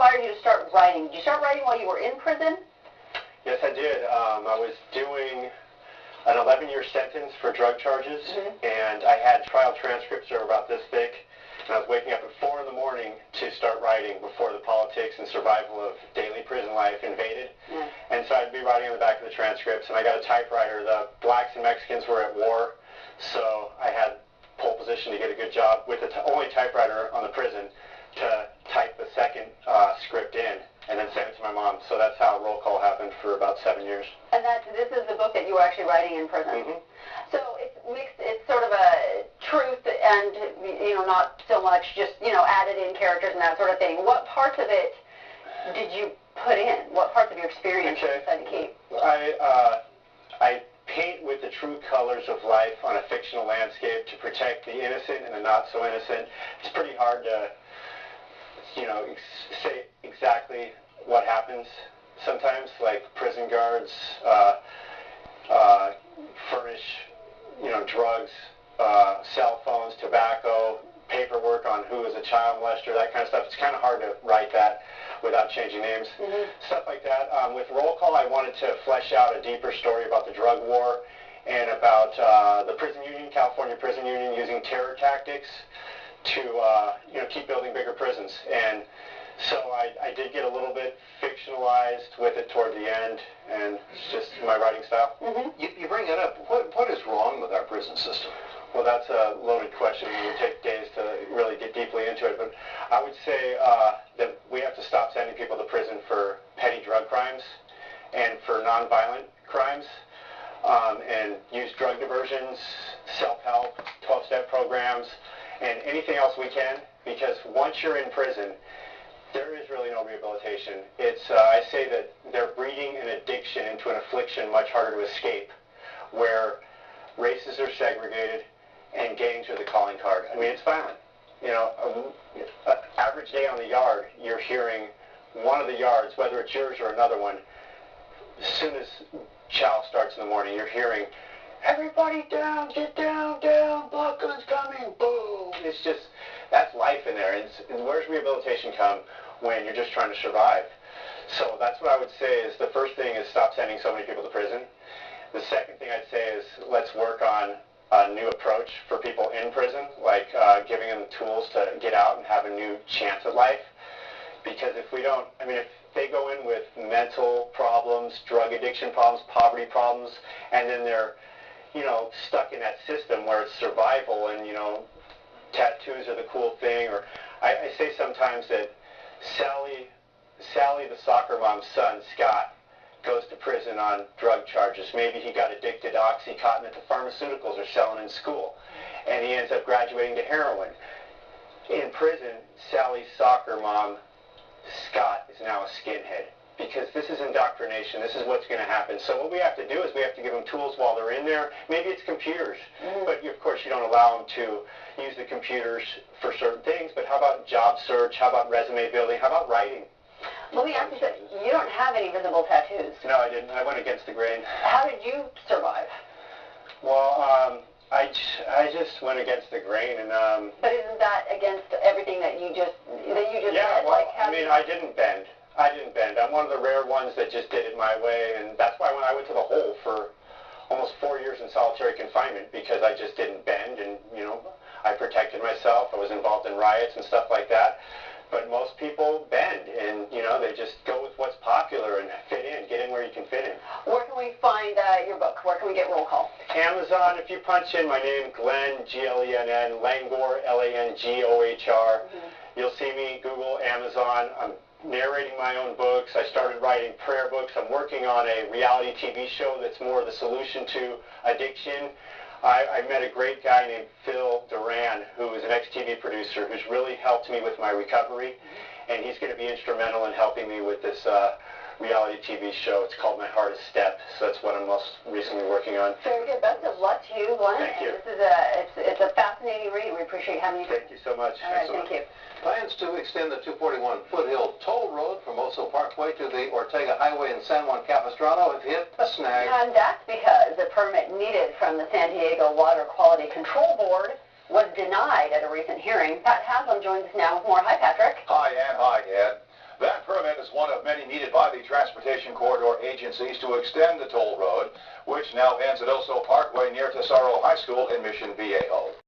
inspired you to start writing? Did you start writing while you were in prison? Yes, I did. I was doing an 11-year sentence for drug charges, and I had trial transcripts that were about this thick, and I was waking up at 4 in the morning to start writing before the politics and survival of daily prison life invaded. And so I'd be writing on the back of the transcripts, and I got a typewriter. The blacks and Mexicans were at war, so I had pole position to get a good job with the only typewriter on the prison to type the second script in and then send it to my mom. So that's how roll call happened for about 7 years. And this is the book that you were actually writing in prison. So it's mixed. It's sort of a truth and, you know, not so much just, you know, added in characters and that sort of thing. What parts of it did you put in? What parts of your experience did you decide to keep? I paint with the true colors of life on a fictional landscape to protect the innocent and the not so innocent. It's pretty hard to, you know, say exactly what happens sometimes, like prison guards furnish, you know, drugs, cell phones, tobacco, paperwork on who is a child molester, that kind of stuff. It's kind of hard to write that without changing names, stuff like that. With roll call, I wanted to flesh out a deeper story about the drug war and about the prison union, California prison union, using terror tactics to you know, keep building bigger prisons. And so I did get a little bit fictionalized with it toward the end, and it's just my writing style. You bring it up. What is wrong with our prison system? Well, that's a loaded question. It would take days to really get deeply into it. But I would say that we have to stop sending people to prison for petty drug crimes and for nonviolent crimes, and use drug diversions, self-help, 12-step programs, and anything else we can. Because once you're in prison, there is really no rehabilitation. It's I say that they're breeding an addiction into an affliction much harder to escape, where races are segregated and gangs are the calling card. I mean, it's violent. You know, an average day on the yard, you're hearing one of the yards, whether it's yours or another one, as soon as chow starts in the morning, you're hearing, everybody down, get down, down, blood guns coming, boom. It's just, that's life in there. And where's rehabilitation come when you're just trying to survive? So that's what I would say is the first thing is stop sending so many people to prison. The second thing I'd say is let's work on a new approach for people in prison, like giving them tools to get out and have a new chance at life. Because if we don't, I mean, if they go in with mental problems, drug addiction problems, poverty problems, and then they're, you know, stuck in that system where it's survival and, you know, tattoos are the cool thing. Or I say sometimes that Sally, the soccer mom's son, Scott, goes to prison on drug charges. Maybe he got addicted to Oxycontin that the pharmaceuticals are selling in school, and he ends up graduating to heroin. In prison, Sally's soccer mom, Scott, is now a skinhead, because this is indoctrination. This is what's going to happen. So what we have to do is we have to give them tools while they're in there. Maybe it's computers, but of course you don't allow them to use the computers for certain things. But how about job search? How about resume building? How about writing? Let me ask you something. You don't have any visible tattoos. No, I didn't. I went against the grain. How did you survive? Well, I just went against the grain, and But isn't that against everything that you just yeah, said? well, Like, I mean, I didn't bend. I'm one of the rare ones that just did it my way, and that's why when I went to the hole for almost 4 years in solitary confinement, because I just didn't bend, and, you know, I protected myself. I was involved in riots and stuff like that. But most people bend, and, you know, they just go with what's popular and fit in, get in where you can fit in. Where can we find your book? Where can we get roll call? Amazon. If you punch in my name, Glenn, Glenn, Langohr, Langohr, you'll see me. Google, Amazon. I'm narrating my own books. I started writing prayer books. I'm working on a reality TV show that's more the solution to addiction. I met a great guy named Phil Duran, who is an ex-TV producer, who's really helped me with my recovery, and he's going to be instrumental in helping me with this reality TV show. It's called My Hardest Step, so that's what I'm most recently working on. Very good. Best of luck to you, Glenn. Thank you. It's a fascinating read. We appreciate having you. Thank you so much. All right, thank you. Plans to extend the 241 Foothill Toll Road from Oso Parkway to the Ortega Highway in San Juan Capistrano have hit a snag. And that's because the permit needed from the San Diego Water Quality Control Board was denied at a recent hearing. Pat Haslam joins us now with more. Hi, Patrick. Hi, Ann. Hi, Ed. That is one of many needed by the Transportation Corridor agencies to extend the toll road, which now ends at Oso Parkway near Tesoro High School in Mission Viejo.